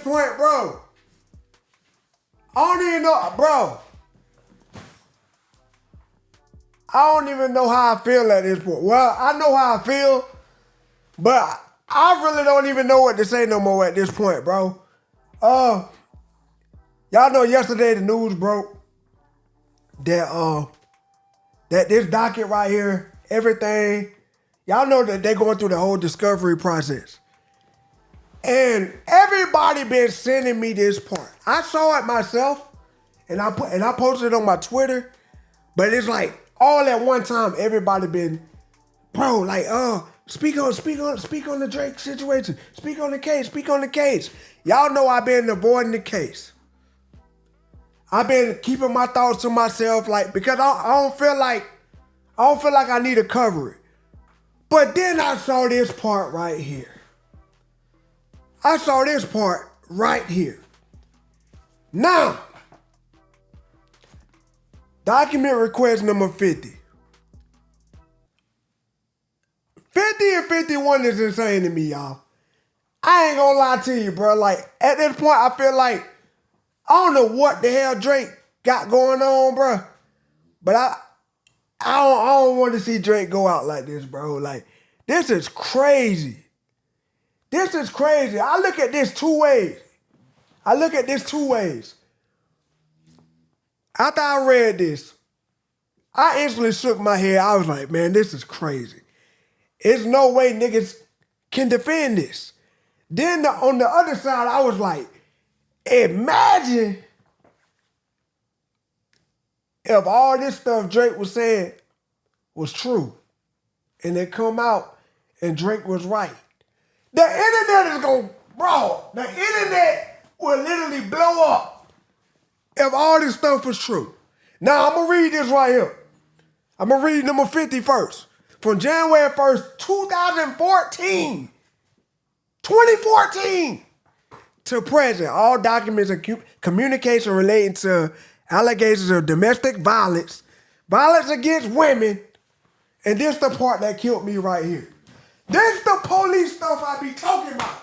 point, bro, I don't even know, bro. I don't even know how I feel at this point. Well, I know how I feel, but I really don't even know what to say no more at this point, bro. Y'all know yesterday the news broke that that this docket right here, everything, y'all know that they're going through the whole discovery process. And everybody been sending me this part. I saw it myself, and I posted it on my Twitter, but it's like all at one time, everybody been, bro, like, speak on the Drake situation. Speak on the case. Y'all know I've been avoiding the case. I've been keeping my thoughts to myself, like, because I don't feel like I need to cover it. But then I saw this part right here. Now, document request number 50. 50 and 51 is insane to me, y'all. I ain't gonna lie to you, bro. Like, at this point, I feel like, I don't know what the hell Drake got going on, bro. But I don't want to see Drake go out like this, bro. Like, this is crazy. I look at this two ways. After I read this, I instantly shook my head. I was like, man, this is crazy. There's no way niggas can defend this. Then on the other side, I was like, imagine if all this stuff Drake was saying was true and it come out and Drake was right. The internet is going, bro, the internet will literally blow up if all this stuff was true. Now, I'm going to read this right here. I'm going to read number 50 first. From January 1st, 2014 to present, all documents and communication relating to allegations of domestic violence, violence against women, and this the part that killed me right here. This the police stuff I be talking about.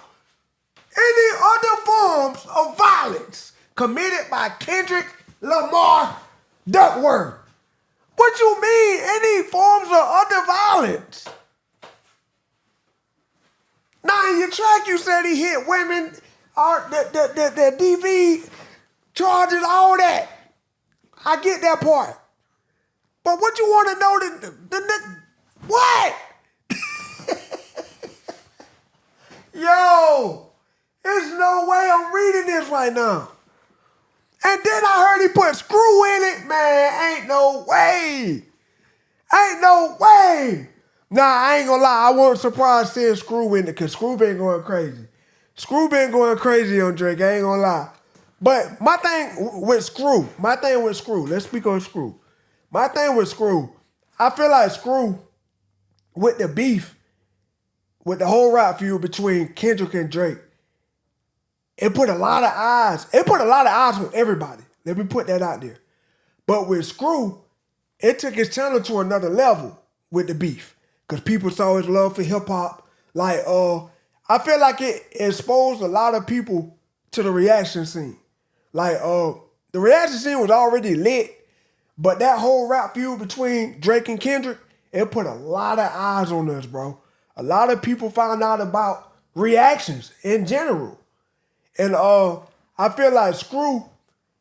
Any other forms of violence committed by Kendrick Lamar Duckworth. What you mean, any forms of other violence? Now in your track you said he hit women, the DV charges, all that. I get that part. But what you want to know, what? Yo, there's no way I'm reading this right now. And then I heard he put Screw in it. Man, ain't no way. Nah, I ain't gonna lie. I wasn't surprised seeing Screw in it because Screw been going crazy. On Drake, I ain't gonna lie. But my thing with Screw, let's speak on Screw. My thing with Screw, I feel like Screw, with the beef, with the whole rap feud between Kendrick and Drake, it put a lot of eyes on everybody. Let me put that out there. But with Screw, it took his channel to another level with the beef. Because people saw his love for hip-hop. Like, I feel like it exposed a lot of people to the reaction scene. Like, the reaction scene was already lit, but that whole rap feud between Drake and Kendrick, it put a lot of eyes on us, bro. A lot of people found out about reactions in general. And I feel like Screw,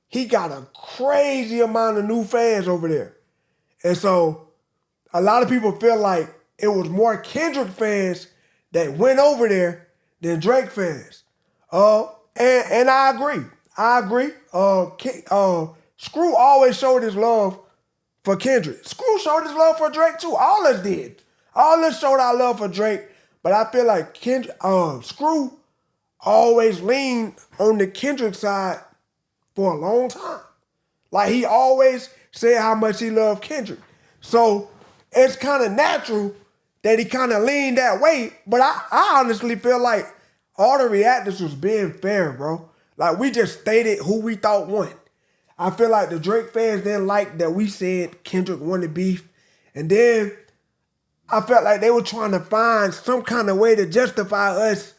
he got a crazy amount of new fans over there. And so a lot of people feel like it was more Kendrick fans that went over there than Drake fans. And I agree. Screw always showed his love for Kendrick. Screw showed his love for Drake too. All us did. All us showed our love for Drake. But I feel like Screw always leaned on the Kendrick side for a long time. Like, he always said how much he loved Kendrick. So it's kind of natural that he kind of leaned that way. But I honestly feel like all the reactors was being fair, bro. Like, we just stated who we thought won. I feel like the Drake fans didn't like that we said Kendrick won the beef. And then I felt like they were trying to find some kind of way to justify us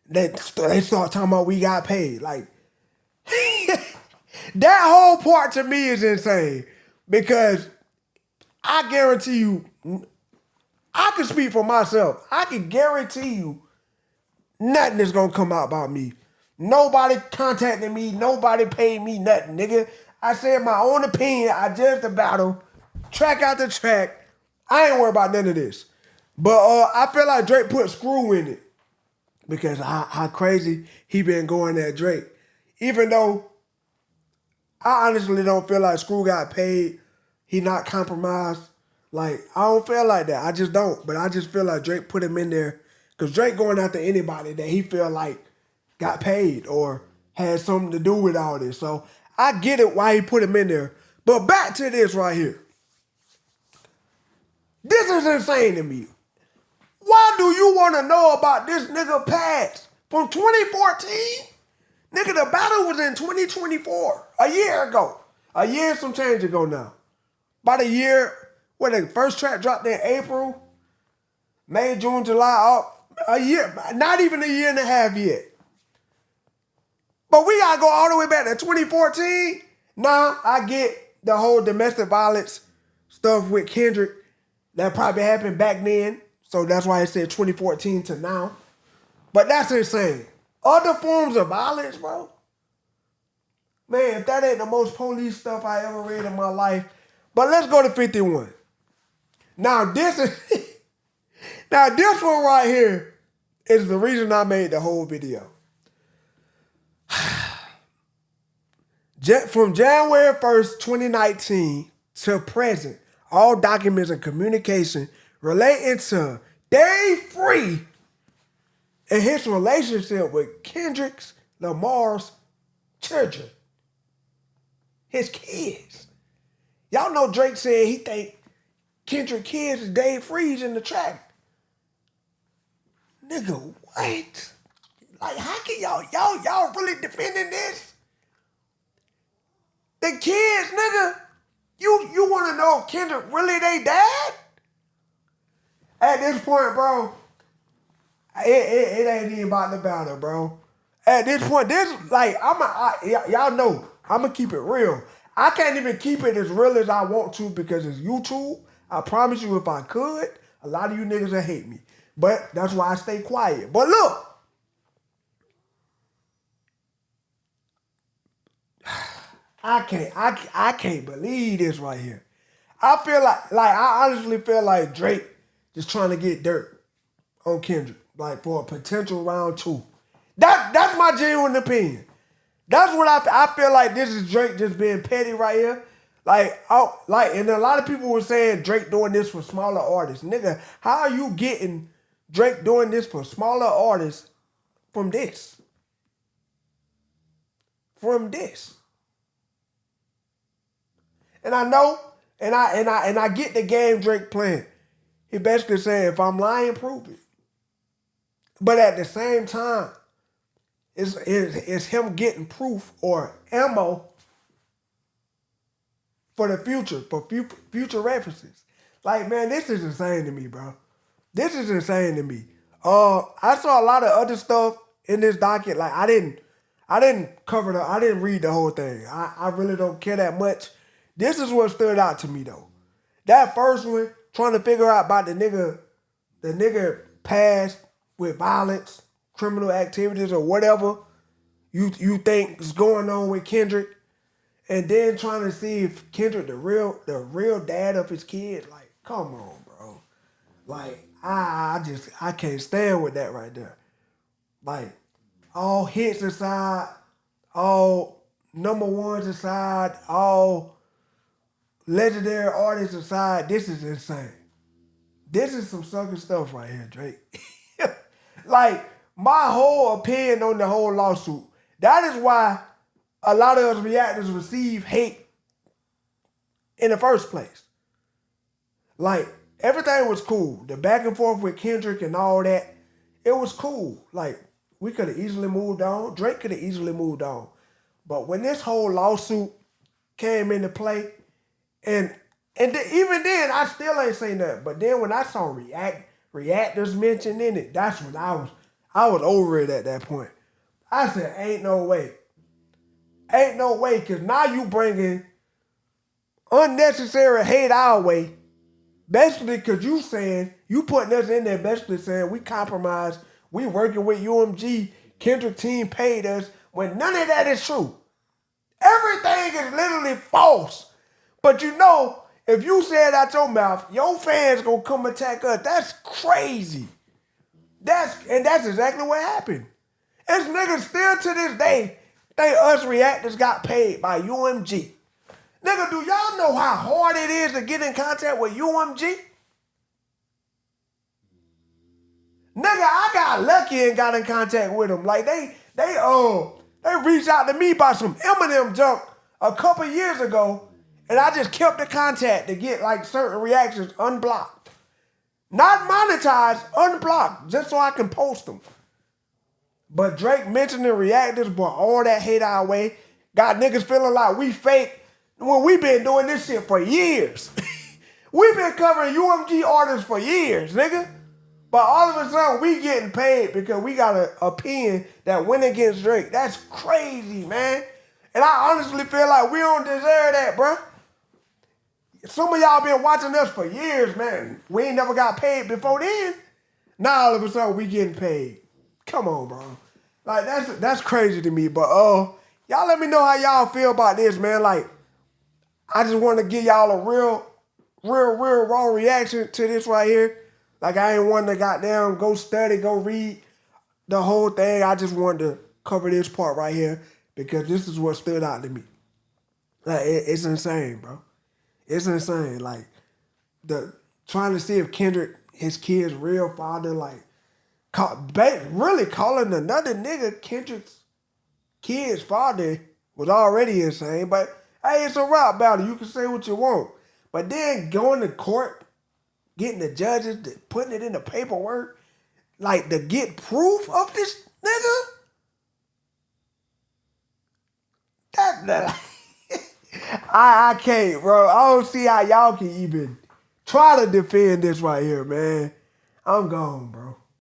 they start talking about we got paid. Like, that whole part to me is insane because I guarantee you, I can speak for myself. I can guarantee you nothing is going to come out about me. Nobody contacted me. Nobody paid me nothing, nigga. I said my own opinion. I judged the battle, track after track. I ain't worried about none of this. But I feel like Drake put Screw in it because how crazy he been going at Drake. Even though I honestly don't feel like Screw got paid. He not compromised. Like, I don't feel like that. I just don't. But I just feel like Drake put him in there. Because Drake going after anybody that he feel like got paid or had something to do with all this. So I get it why he put him in there. But back to this right here. This is insane to me. Why do you want to know about this nigga past from 2014? Nigga, the battle was in 2024, a year ago. A year and some change ago now. About a year, when the first track dropped in April, May, June, July, a year, not even a year and a half yet. But we gotta go all the way back to 2014. Now, I get the whole domestic violence stuff with Kendrick. That probably happened back then. So that's why I said 2014 to now. But that's insane. Other forms of violence, bro. Man, if that ain't the most police stuff I ever read in my life. But let's go to 51. Now this is now this one right here is the reason I made the whole video. From January 1st, 2019 to present, all documents and communication relating to Dave Free and his relationship with Kendrick Lamar's children, his kids. Y'all know Drake said he think Kendrick kids is Dave Freeze in the track. Nigga, what? Like, how can y'all really defending this? The kids, nigga, you want to know if Kendrick really they dad? At this point, bro, it ain't even about the battle, bro. At this point, y'all know, I'm going to keep it real. I can't even keep it as real as I want to because it's YouTube. I promise you if I could, a lot of you niggas would hate me. But that's why I stay quiet. But look. I can't believe this right here. I feel I honestly feel like Drake just trying to get dirt on Kendrick, like for a potential round 2. That's my genuine opinion. That's what I feel like. This is Drake just being petty right here. And a lot of people were saying Drake doing this for smaller artists. Nigga, how are you getting Drake doing this for smaller artists from this? From this. And I know, and I get the game Drake playing. He basically saying, if I'm lying, prove it. But at the same time, it's him getting proof or ammo for the future, for future references. Like, man, this is insane to me, bro. This is insane to me. I saw a lot of other stuff in this docket. Like, I didn't read the whole thing. I really don't care that much. This is what stood out to me though. That first one, trying to figure out about the nigga past with violence, criminal activities, or whatever you think is going on with Kendrick, and then trying to see if Kendrick the real dad of his kids. Like, come on, bro. Like, I can't stand with that right there. Like, all hits aside, all number ones aside, all legendary artists aside, this is insane. This is some sucker stuff right here, Drake. Like, my whole opinion on the whole lawsuit, that is why a lot of us reactors receive hate in the first place. Like, everything was cool. The back and forth with Kendrick and all that, it was cool. Like, we could have easily moved on. Drake could have easily moved on. But when this whole lawsuit came into play, and even then, I still ain't saying nothing. But then when I saw reactors mentioned in it, that's when I I was over it at that point. I said, ain't no way. Ain't no way, because now you bringing unnecessary hate our way. Basically, because you putting us in there basically saying we compromised, we working with UMG, Kendrick team paid us, when none of that is true. Everything is literally false. But you know, if you say it out your mouth, your fans gonna come attack us. That's crazy. That's exactly what happened. It's niggas still to this day think us reactors got paid by UMG. Nigga, do y'all know how hard it is to get in contact with UMG? Nigga, I got lucky and got in contact with them. Like they reached out to me about some Eminem junk a couple years ago, and I just kept the contact to get like certain reactions unblocked. Not monetized, unblocked, just so I can post them. But Drake mentioning reactors brought all that hate our way. Got niggas feeling like we fake when we been doing this shit for years. We been covering UMG artists for years, nigga. But all of a sudden, we getting paid because we got an opinion that went against Drake. That's crazy, man. And I honestly feel like we don't deserve that, bro. Some of y'all been watching us for years, man. We ain't never got paid before then. Now all of a sudden, we getting paid. Come on, bro. Like, that's crazy to me. But y'all let me know how y'all feel about this, man. Like, I just want to give y'all a real raw reaction to this right here. Like, I ain't want to goddamn go study, go read the whole thing. I just wanted to cover this part right here because this is what stood out to me. Like, it's insane, bro. It's insane. Like, trying to see if Kendrick, his kid's real father, like, really calling another nigga Kendrick's kid's father was already insane. But, hey, it's a rap battle. You can say what you want. But then going to court, getting the judges, putting it in the paperwork, like to get proof of this nigga? I can't, bro. I don't see how y'all can even try to defend this right here, man. I'm gone, bro.